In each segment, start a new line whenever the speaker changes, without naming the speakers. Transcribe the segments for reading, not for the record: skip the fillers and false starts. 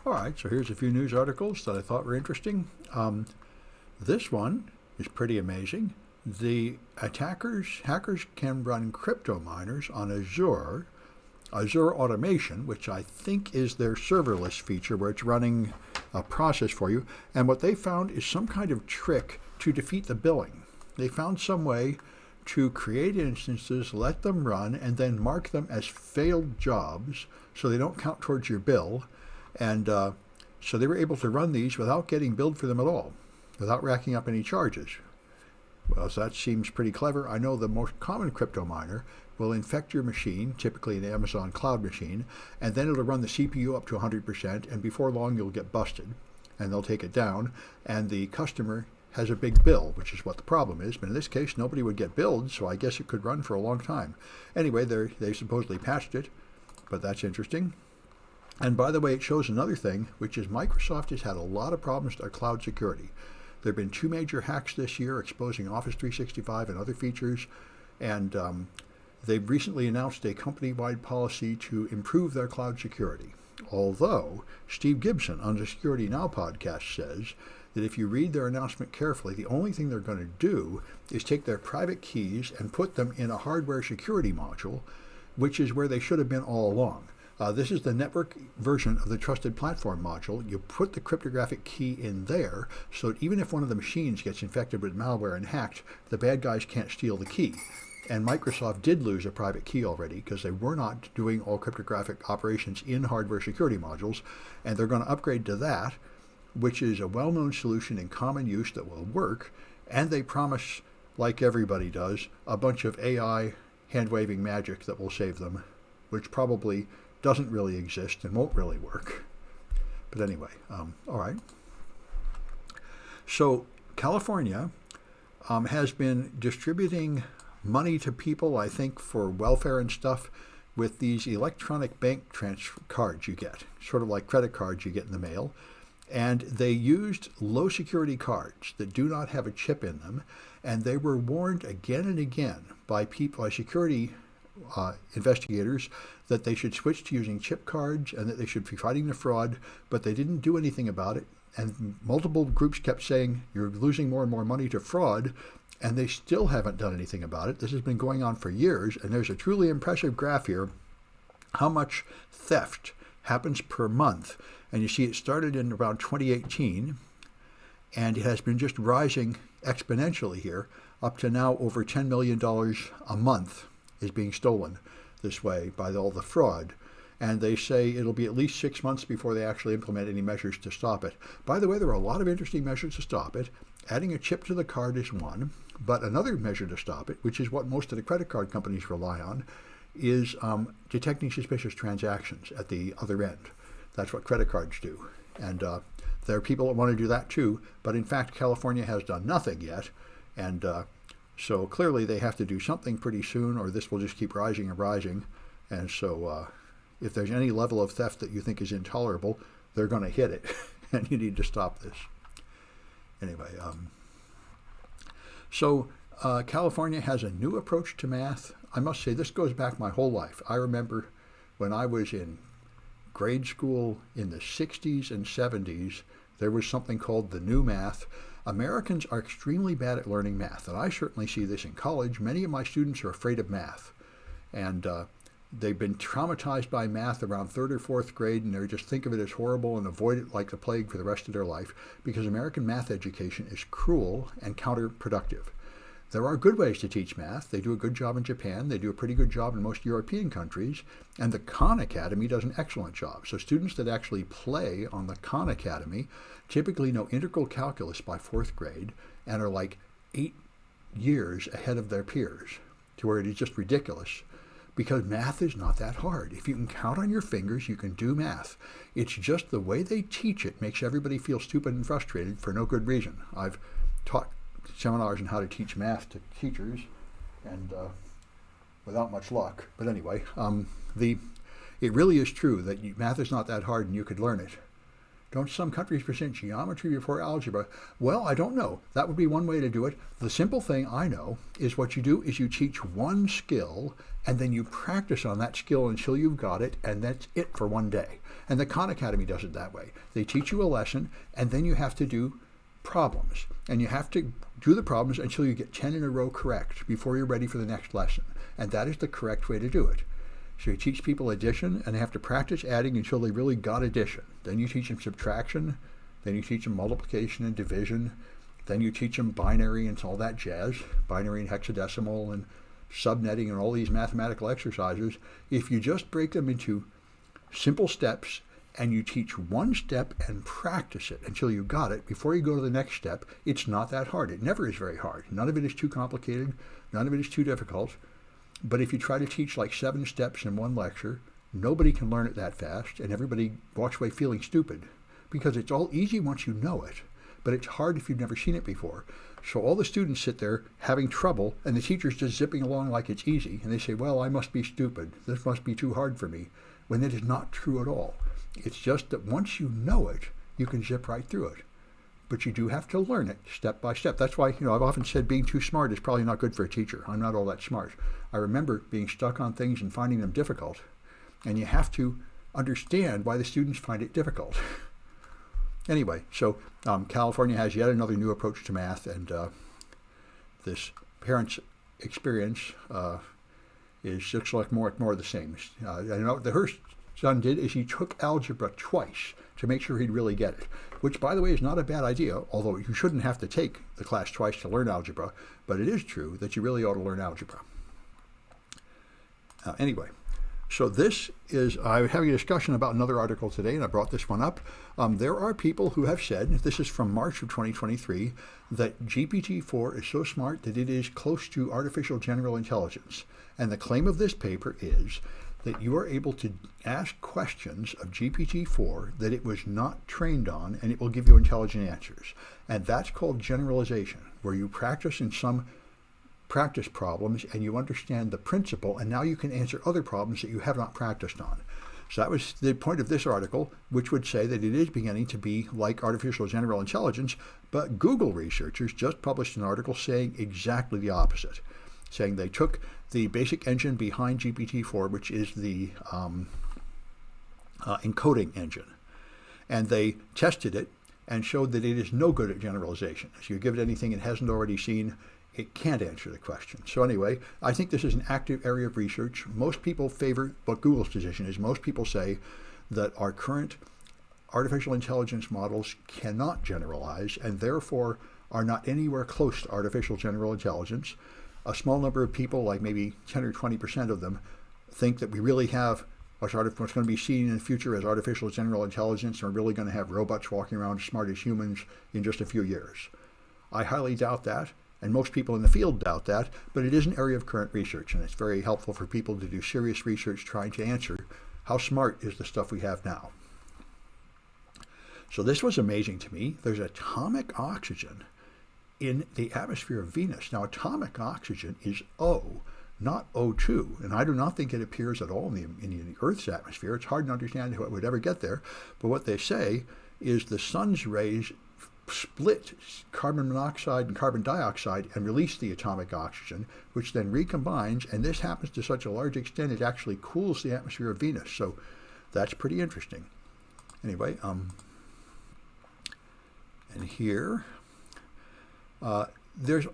All right, so here's a few news articles that I thought were interesting. This one is pretty amazing. The hackers can run crypto miners on Azure Automation, which I think is their serverless feature where it's running a process for you. And what they found is some kind of trick to defeat the billing. They found some way to create instances, let them run, and then mark them as failed jobs so they don't count towards your bill. And so they were able to run these without getting billed for them at all, without racking up any charges. Well, so that seems pretty clever. I know the most common crypto miner will infect your machine, typically an Amazon cloud machine, and then it'll run the CPU up to 100%, and before long you'll get busted, and they'll take it down, and the customer has a big bill, which is what the problem is. But in this case, nobody would get billed, so I guess it could run for a long time. Anyway, they supposedly patched it, but that's interesting. And by the way, it shows another thing, which is Microsoft has had a lot of problems with their cloud security. There have been 2 major hacks this year exposing Office 365 and other features, and they've recently announced a company-wide policy to improve their cloud security. Although Steve Gibson on the Security Now podcast says that if you read their announcement carefully, the only thing they're going to do is take their private keys and put them in a hardware security module, which is where they should have been all along. This is the network version of the Trusted Platform module. You put the cryptographic key in there, so that even if one of the machines gets infected with malware and hacked, the bad guys can't steal the key. And Microsoft did lose a private key already because they were not doing all cryptographic operations in hardware security modules, and they're going to upgrade to that, which is a well-known solution in common use that will work, and they promise, like everybody does, a bunch of AI hand-waving magic that will save them, which probably doesn't really exist and won't really work. But anyway, all right. So California has been distributing money to people, I think, for welfare and stuff with these electronic bank transfer cards you get, sort of like credit cards you get in the mail. And they used low security cards that do not have a chip in them, and they were warned again and again by security investigators that they should switch to using chip cards and that they should be fighting the fraud, but they didn't do anything about it. And multiple groups kept saying, you're losing more and more money to fraud, and they still haven't done anything about it. This has been going on for years, and there's a truly impressive graph here, how much theft happens per month. And you see it started in around 2018, and it has been just rising exponentially here, up to now over $10 million a month is being stolen this way by all the fraud. And they say it'll be at least 6 months before they actually implement any measures to stop it. By the way, there are a lot of interesting measures to stop it. Adding a chip to the card is one, but another measure to stop it, which is what most of the credit card companies rely on, is detecting suspicious transactions at the other end. That's what credit cards do. And there are people that want to do that too, but in fact, California has done nothing yet. And so clearly they have to do something pretty soon, or this will just keep rising and rising. And so if there's any level of theft that you think is intolerable, they're going to hit it, and you need to stop this. Anyway, so California has a new approach to math. I must say, this goes back my whole life. I remember when I was in grade school in the 60s and 70s, there was something called the new math. Americans are extremely bad at learning math, and I certainly see this in college. Many of my students are afraid of math, and they've been traumatized by math around 3rd or 4th grade, and they just think of it as horrible and avoid it like the plague for the rest of their life, because American math education is cruel and counterproductive. There are good ways to teach math. They do a good job in Japan. They do a pretty good job in most European countries. And the Khan Academy does an excellent job. So students that actually play on the Khan Academy typically know integral calculus by 4th grade and are like 8 years ahead of their peers, to where it is just ridiculous. Because math is not that hard. If you can count on your fingers, you can do math. It's just the way they teach it makes everybody feel stupid and frustrated for no good reason. I've taught seminars on how to teach math to teachers, and without much luck. But anyway, it really is true that math is not that hard and you could learn it. Don't some countries present geometry before algebra? Well, I don't know. That would be one way to do it. The simple thing I know is what you do is you teach one skill, and then you practice on that skill until you've got it, and that's it for one day. And the Khan Academy does it that way. They teach you a lesson, and then you have to do problems. And you have to do the problems until you get 10 in a row correct before you're ready for the next lesson. And that is the correct way to do it. So you teach people addition, and they have to practice adding until they really got addition. Then you teach them subtraction. Then you teach them multiplication and division. Then you teach them binary and all that jazz, binary and hexadecimal and subnetting and all these mathematical exercises. If you just break them into simple steps and you teach one step and practice it until you got it before you go to the next step, it's not that hard. It never is very hard. None of it is too complicated. None of it is too difficult. But if you try to teach like 7 steps in one lecture, nobody can learn it that fast, and everybody walks away feeling stupid because it's all easy once you know it, but it's hard if you've never seen it before. So all the students sit there having trouble, and the teacher's just zipping along like it's easy, and they say, well, I must be stupid. This must be too hard for me, when that is not true at all. It's just that once you know it, you can zip right through it. But you do have to learn it step by step. That's why, I've often said being too smart is probably not good for a teacher. I'm not all that smart. I remember being stuck on things and finding them difficult. And you have to understand why the students find it difficult. Anyway, so California has yet another new approach to math, and this parent's experience is just like more of the same. And what the Hearst son did is he took algebra twice to make sure he'd really get it, which, by the way, is not a bad idea, although you shouldn't have to take the class twice to learn algebra, but it is true that you really ought to learn algebra. Anyway, so this is, I was having a discussion about another article today, and I brought this one up. There are people who have said, this is from March of 2023, that GPT-4 is so smart that it is close to artificial general intelligence. And the claim of this paper is that you are able to ask questions of GPT-4 that it was not trained on, and it will give you intelligent answers. And that's called generalization, where you practice in some practice problems and you understand the principle, and now you can answer other problems that you have not practiced on. So that was the point of this article, which would say that it is beginning to be like artificial general intelligence, but Google researchers just published an article saying exactly the opposite, saying they took the basic engine behind GPT-4, which is the encoding engine, and they tested it and showed that it is no good at generalization. So you give it anything it hasn't already seen, it can't answer the question. So anyway, I think this is an active area of research. Most people favor what Google's position is. Most people say that our current artificial intelligence models cannot generalize and therefore are not anywhere close to artificial general intelligence. A small number of people, like maybe 10 or 20% of them, think that we really have what's going to be seen in the future as artificial general intelligence, and we're really going to have robots walking around as smart as humans in just a few years. I highly doubt that, and most people in the field doubt that, but it is an area of current research, and it's very helpful for people to do serious research trying to answer how smart is the stuff we have now. So this was amazing to me. There's atomic oxygen in the atmosphere of Venus. Now, atomic oxygen is O, not O2, and I do not think it appears at all in the Earth's atmosphere. It's hard to understand how it would ever get there, but what they say is the sun's rays split carbon monoxide and carbon dioxide and release the atomic oxygen, which then recombines, and this happens to such a large extent it actually cools the atmosphere of Venus. So that's pretty interesting. Anyway, and here, there's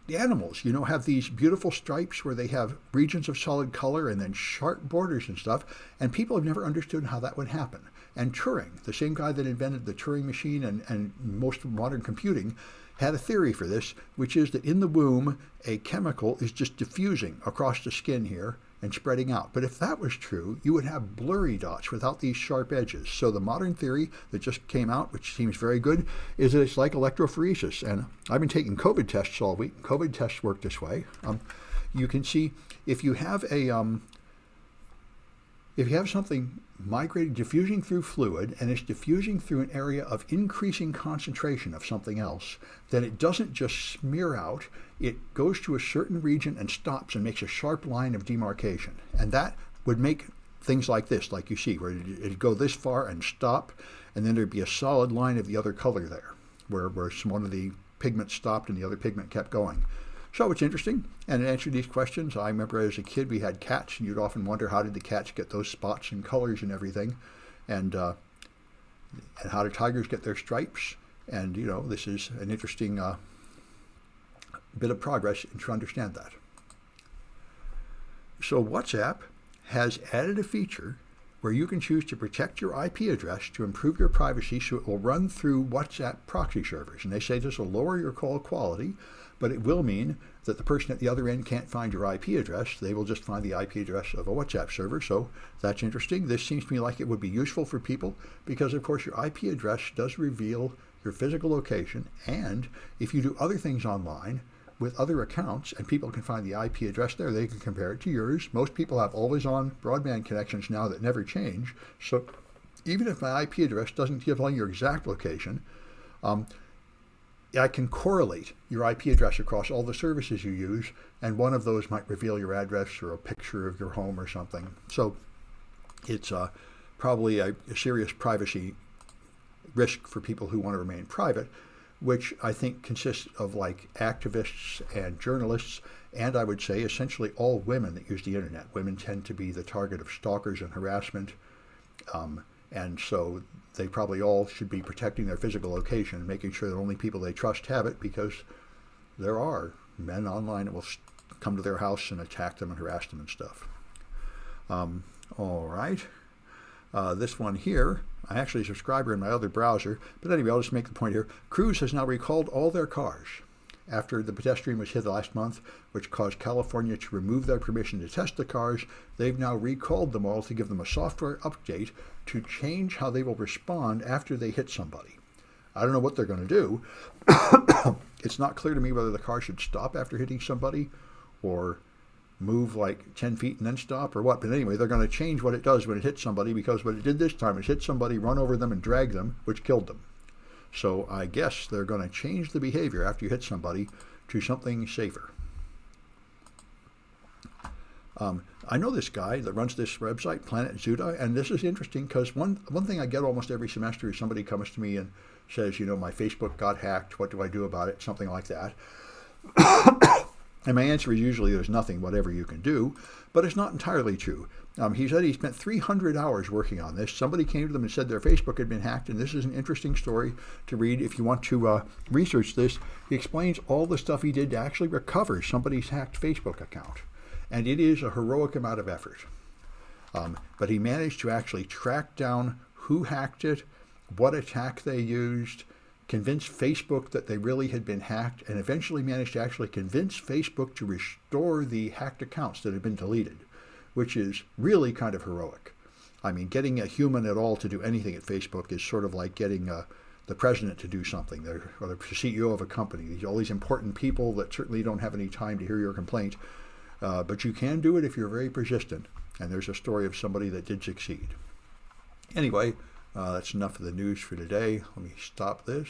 the animals, have these beautiful stripes where they have regions of solid color and then sharp borders and stuff, and people have never understood how that would happen. And Turing, the same guy that invented the Turing machine and most of modern computing, had a theory for this, which is that in the womb, a chemical is just diffusing across the skin here and spreading out. But if that was true, you would have blurry dots without these sharp edges. So the modern theory that just came out, which seems very good, is that it's like electrophoresis. And I've been taking COVID tests all week. COVID tests work this way. You can see if you have something migrating, diffusing through fluid, and it's diffusing through an area of increasing concentration of something else, then it doesn't just smear out, it goes to a certain region and stops and makes a sharp line of demarcation. And that would make things like this, like you see, where it'd go this far and stop, and then there'd be a solid line of the other color there, where one of the pigments stopped and the other pigment kept going. So it's interesting, and to answer these questions, I remember as a kid we had cats, and you'd often wonder how did the cats get those spots and colors and everything, and how do tigers get their stripes, and this is an interesting bit of progress to understand that. So WhatsApp has added a feature where you can choose to protect your IP address to improve your privacy, so it will run through WhatsApp proxy servers. And they say this will lower your call quality, but it will mean that the person at the other end can't find your IP address. They will just find the IP address of a WhatsApp server. So that's interesting. This seems to me like it would be useful for people because, of course, your IP address does reveal your physical location. And if you do other things online with other accounts and people can find the IP address there, they can compare it to yours. Most people have always-on broadband connections now that never change. So even if my IP address doesn't give on your exact location, I can correlate your IP address across all the services you use, and one of those might reveal your address or a picture of your home or something. So it's probably a serious privacy risk for people who want to remain private, which I think consists of like activists and journalists, and I would say essentially all women that use the internet. Women tend to be the target of stalkers and harassment, and so they probably all should be protecting their physical location and making sure that only people they trust have it, because there are men online that will come to their house and attack them and harass them and stuff. All right. This one here, I actually subscribe in my other browser, but anyway, I'll just make the point here. Cruise has now recalled all their cars after the pedestrian was hit last month, which caused California to remove their permission to test the cars. They've now recalled them all to give them a software update to change how they will respond after they hit somebody. I don't know what they're going to do. It's not clear to me whether the car should stop after hitting somebody or move like 10 feet and then stop or what. But anyway, they're going to change what it does when it hits somebody, because what it did this time is hit somebody, run over them, and drag them, which killed them. So I guess they're going to change the behavior after you hit somebody to something safer. I know this guy that runs this website, Planet Zuda, and this is interesting because one thing I get almost every semester is somebody comes to me and says, my Facebook got hacked, what do I do about it? Something like that. And my answer is usually there's nothing, whatever you can do, but it's not entirely true. He said he spent 300 hours working on this. Somebody came to them and said their Facebook had been hacked, and this is an interesting story to read if you want to research this. He explains all the stuff he did to actually recover somebody's hacked Facebook account, and it is a heroic amount of effort. But he managed to actually track down who hacked it, what attack they used, convince Facebook that they really had been hacked, and eventually managed to actually convince Facebook to restore the hacked accounts that had been deleted, which is really kind of heroic. I mean, getting a human at all to do anything at Facebook is sort of like getting the president to do something, or the CEO of a company. All these important people that certainly don't have any time to hear your complaint, but you can do it if you're very persistent, and there's a story of somebody that did succeed. Anyway, that's enough of the news for today. Let me stop this.